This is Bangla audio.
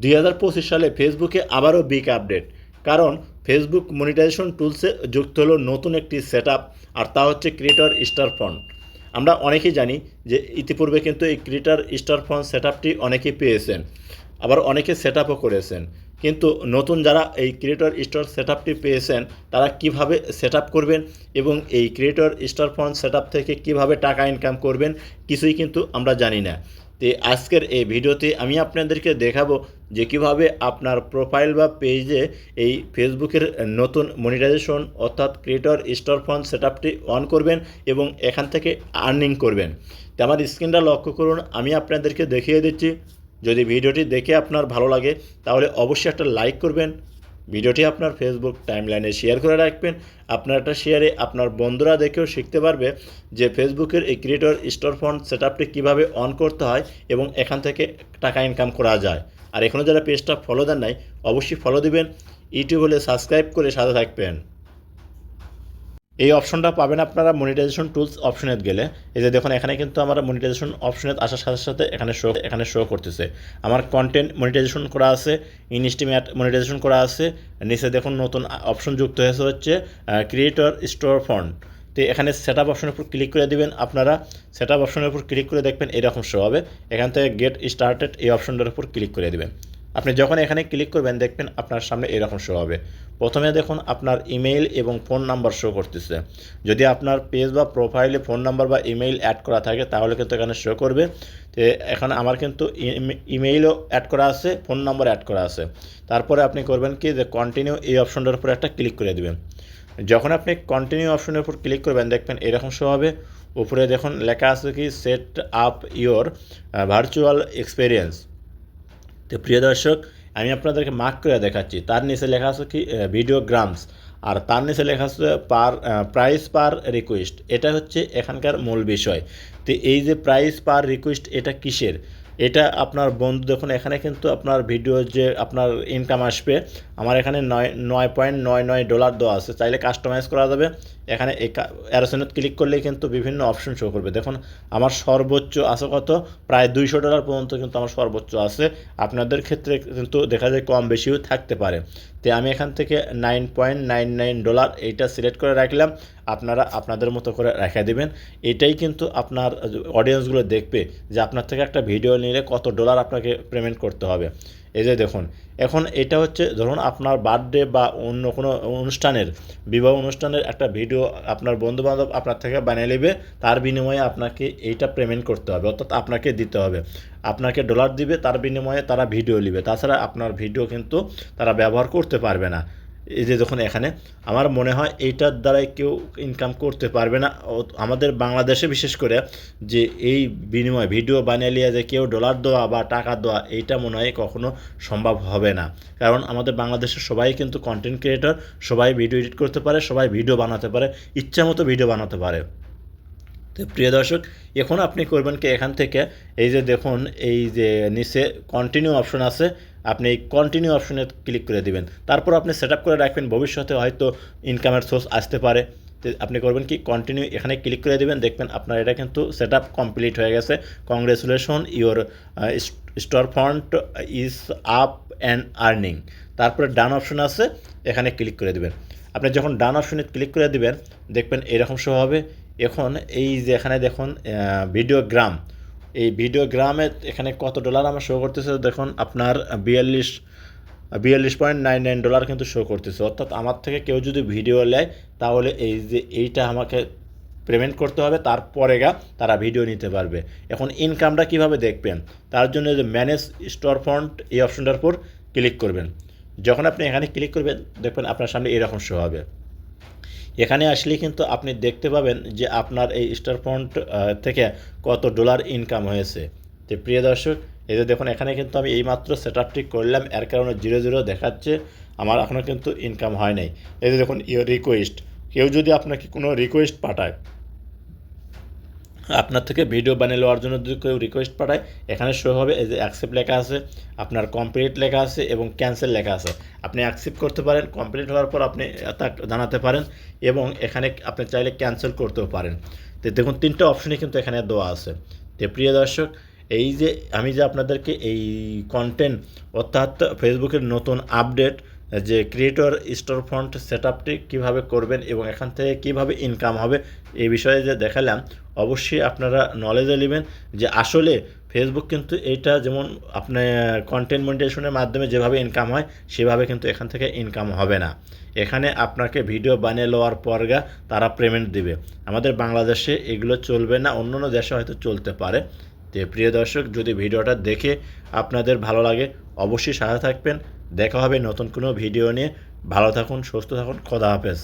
2025 সালে ফেসবুকে আবারও বিগ আপডেট। কারণ ফেসবুক মনিটাইজেশন টুলসে যুক্ত হলো নতুন একটি সেট আপ, আর তা হচ্ছে ক্রিয়েটর স্টার ফন্ট। আমরা অনেকেই জানি যে ইতিপূর্বে কিন্তু এই ক্রিয়েটর স্টার ফন্ট সেট আপটি অনেকেই পেয়েছেন, আবার অনেকে সেট আপও করেছেন। কিন্তু নতুন যারা এই ক্রিয়েটর স্টার সেট আপটি পেয়েছেন তারা কিভাবে সেট আপ করবেন এবং এই creator star font set up থেকে কীভাবে টাকা ইনকাম করবেন কিছুই কিন্তু আমরা জানি না। তো আজকের এই ভিডিওতে আমি আপনাদেরকে দেখাবো যে কীভাবে আপনার প্রোফাইল বা পেজে এই ফেসবুকের নতুন মনিটাইজেশন অর্থাৎ ক্রিয়েটর স্টার ফন্ট সেট আপটি অন করবেন এবং এখান থেকে আর্নিং করবেন। তো আমার স্ক্রিনটা লক্ষ্য করুন, আমি আপনাদেরকে দেখিয়ে দিচ্ছি। যদি ভিডিওটি দেখে আপনার ভালো লাগে তাহলে অবশ্যই একটা লাইক করবেন, ভিডিওটি আপনার ফেসবুক টাইমলাইনে শেয়ার করে রাখবেন। আপনার একটা শেয়ারে আপনার বন্ধুরা দেখেও শিখতে পারবে যে ফেসবুকের এই ক্রিয়েটর স্টার ফন্ট সেট আপটি কীভাবে অন করতে হয় এবং এখান থেকে টাকা ইনকাম করা যায়। আর এখনও যারা পেজটা ফলো দেন নাই অবশ্যই ফলো দিবেন, ইউটিউব হলে সাবস্ক্রাইব করে সাথে থাকবেন। এই অপশনটা পাবেন আপনারা মনিটাইজেশন টুলস অপশনে গেলে। এই যে দেখুন এখানে কিন্তু আমার মনিটাইজেশন অপশনে আসার সাথে সাথে এখানে শো করতেছে আমার কন্টেন্ট মনিটাইজেশন করা আছে, ইনস্টিমেট মনিটাইজেশন করা আছে। নিচে দেখুন নতুন অপশন যুক্ত হয়েছে হচ্ছে ক্রিয়েটর স্টোর ফন্ট। তো এখানে সেট আপ অপশনের উপর ক্লিক করে দিবেন। আপনারা সেট আপ অপশনের উপর ক্লিক করে দেখবেন এরকম শো হবে। এখান থেকে গেট স্টার্টেড এই অপশনটার উপর ক্লিক করে দেবেন। আপনি যখন এখানে ক্লিক করবেন দেখবেন আপনার সামনে এরকম শো হবে। প্রথমে দেখুন আপনার ইমেইল এবং ফোন নাম্বার শো করতেছে। যদি আপনার পেজ বা প্রোফাইলে ফোন নাম্বার বা ইমেইল অ্যাড করা থাকে তাহলে কিন্তু এখানে শো করবে। তো এখানে আমার কিন্তু ইমেইলও অ্যাড করা আছে, ফোন নাম্বার অ্যাড করা আছে। তারপরে আপনি করবেন কি যে কন্টিনিউ এই অপশনটার উপর একটা ক্লিক করে দেবেন। যখন আপনি কন্টিনিউ অপশনের উপর ক্লিক করবেন দেখবেন এরকম শো হবে। উপরে দেখুন লেখা আছে কি set up your virtual experience. তো প্রিয় দর্শক, আমি আপনাদেরকে মার্ক করে দেখাচ্ছি। তার নিচে লেখা আছে কি ভিডিওগ্রামস, আর তার নিচে লেখা আছে প্রাইস পার রিকোয়েস্ট। এটা হচ্ছে এখানকার মূল বিষয়। তো এই যে প্রাইস পার রিকোয়েস্ট এটা কিসের? এটা আপনার বন্ধু দেখুন এখানে কিন্তু আপনার ভিডিও যে আপনার ইনকাম আসবে, আমার এখানে 9.99 ডলার দেওয়া আছে। চাইলে কাস্টমাইজ করা যাবে। এখানে অ্যারোসেনত ক্লিক করলেই কিন্তু বিভিন্ন অপশন শো করবে। দেখুন আমার সর্বোচ্চ আছে কত, প্রায় $200 পর্যন্ত কিন্তু আমার সর্বোচ্চ আছে। আপনাদের ক্ষেত্রে কিন্তু দেখা যায় কম বেশিও থাকতে পারে। তো আমি এখান থেকে $9.99 এইটা সিলেক্ট করে রাখলাম। আপনারা আপনাদের মতো করে রেখে দেবেন। এটাই কিন্তু আপনার অডিয়েন্সগুলো দেখবে যে আপনার থেকে একটা ভিডিও নিলে কত ডলার আপনাকে পেমেন্ট করতে হবে। এই যে দেখুন এখন এটা হচ্ছে ধরুন আপনার বার্থডে বা অন্য কোনো অনুষ্ঠানের, বিবাহ অনুষ্ঠানের একটা ভিডিও আপনার বন্ধুবান্ধব আপনার থেকে বানিয়ে নেবে, তার বিনিময়ে আপনাকে এইটা পেমেন্ট করতে হবে, অর্থাৎ আপনাকে দিতে হবে। আপনাকে ডলার দিবে, তার বিনিময়ে তারা ভিডিও নেবে। তাছাড়া আপনার ভিডিও কিন্তু তারা ব্যবহার করতে পারবে না। এই যে দেখুন এখানে আমার মনে হয় এইটার দ্বারাই কেউ ইনকাম করতে পারবে না আমাদের বাংলাদেশে, বিশেষ করে যে এই বিনিময়ে ভিডিও বানিয়ে নিয়ে যে কেউ ডলার দেওয়া বা টাকা দেওয়া এইটা মনে হয় কখনো সম্ভব হবে না। কারণ আমাদের বাংলাদেশের সবাই কিন্তু কন্টেন্ট ক্রিয়েটর, সবাই ভিডিও এডিট করতে পারে, সবাই ভিডিও বানাতে পারে, ইচ্ছা মতো ভিডিও বানাতে পারে। তো প্রিয় দর্শক, এখন আপনি করবেন কি এখান থেকে এই যে দেখুন এই যে নিচে কন্টিনিউ অপশন আছে, আপনি এই কন্টিনিউ অপশনে ক্লিক করে দিবেন। তারপর আপনি সেট আপ করে রাখবেন, ভবিষ্যতে হয়তো ইনকামের সোর্স আসতে পারে। তো আপনি করবেন কি কন্টিনিউ এখানে ক্লিক করে দিবেন, দেখবেন আপনার এটা কিন্তু সেট আপ কমপ্লিট হয়ে গেছে। Congratulation, your store font is up and earning. তারপরে ডান অপশন আছে, এখানে ক্লিক করে দেবেন। আপনি যখন ডান অপশনে ক্লিক করে দিবেন দেখবেন এরকম শো হবে। এখন এই যে এখানে দেখুন ভিডিওগ্রাম, এই ভিডিওগ্রামে এখানে কত ডলার আমার শো করতেছে দেখুন আপনার 42.99 ডলার কিন্তু শো করতেছে। অর্থাৎ আমার থেকে কেউ যদি ভিডিও নেয় তাহলে এই যে এইটা আমাকে পেমেন্ট করতে হবে, তারপরে তারা ভিডিও নিতে পারবে। এখন ইনকামটা কিভাবে দেখবেন, তার জন্য যে ম্যানেজ স্টোর ফন্ট এই অপশনটার উপর ক্লিক করবেন। যখন আপনি এখানে ক্লিক করবেন দেখবেন আপনার সামনে এরকম শো হবে। এখানে আসলে কিন্তু আপনি দেখতে পাবেন যে আপনার এই স্টার ফন্ট থেকে কত ডলার ইনকাম হয়েছে। তো প্রিয় দর্শক, এই যে দেখুন এখানে কিন্তু আমি এইমাত্র সেট আপটি করলাম, এর কারণে 0 দেখাচ্ছে, আমার এখনও কিন্তু ইনকাম হয় নাই। এই যে দেখুন ইওর রিকোয়েস্ট, কেউ যদি আপনাকে কোনো রিকোয়েস্ট পাঠায়, আপনার থেকে ভিডিও বানিয়ে নেওয়ার জন্য যদি কেউ রিকোয়েস্ট পাঠায় এখানে শো হবে। এই যে অ্যাকসেপ্ট লেখা আছে, আপনার কমপ্লিট লেখা আছে এবং ক্যান্সেল লেখা আছে। আপনি অ্যাকসেপ্ট করতে পারেন, কমপ্লিট হওয়ার পর আপনি তা জানাতে পারেন এবং এখানে আপনি চাইলে ক্যান্সেল করতেও পারেন। তো দেখুন 3টা অপশনই কিন্তু এখানে দেওয়া আছে। তো প্রিয় দর্শক, এই যে আমি যে আপনাদেরকে এই কন্টেন্ট অর্থাৎ ফেসবুকের নতুন আপডেট যে ক্রিয়েটর স্টোর ফন্ট সেট আপটি কীভাবে করবেন এবং এখান থেকে কীভাবে ইনকাম হবে এই বিষয়ে যে দেখালাম, অবশ্যই আপনারা নলেজে নেবেন যে আসলে ফেসবুক কিন্তু এইটা যেমন আপনার কন্টেন্ট মনিটাইজেশনের মাধ্যমে যেভাবে ইনকাম হয় সেভাবে কিন্তু এখান থেকে ইনকাম হবে না। এখানে আপনাকে ভিডিও বানিয়ে লওয়ার পরগা তারা পেমেন্ট দিবে। আমাদের বাংলাদেশে এগুলো চলবে না, অন্য অন্য দেশে হয়তো চলতে পারে। তো প্রিয় দর্শক, যদি ভিডিওটা দেখে আপনাদের ভালো লাগে অবশ্যই সাথে থাকবেন। দেখা হবে নতুন কোনো ভিডিও নিয়ে। ভালো থাকুন, সুস্থ থাকুন, খোদা হাফেজ।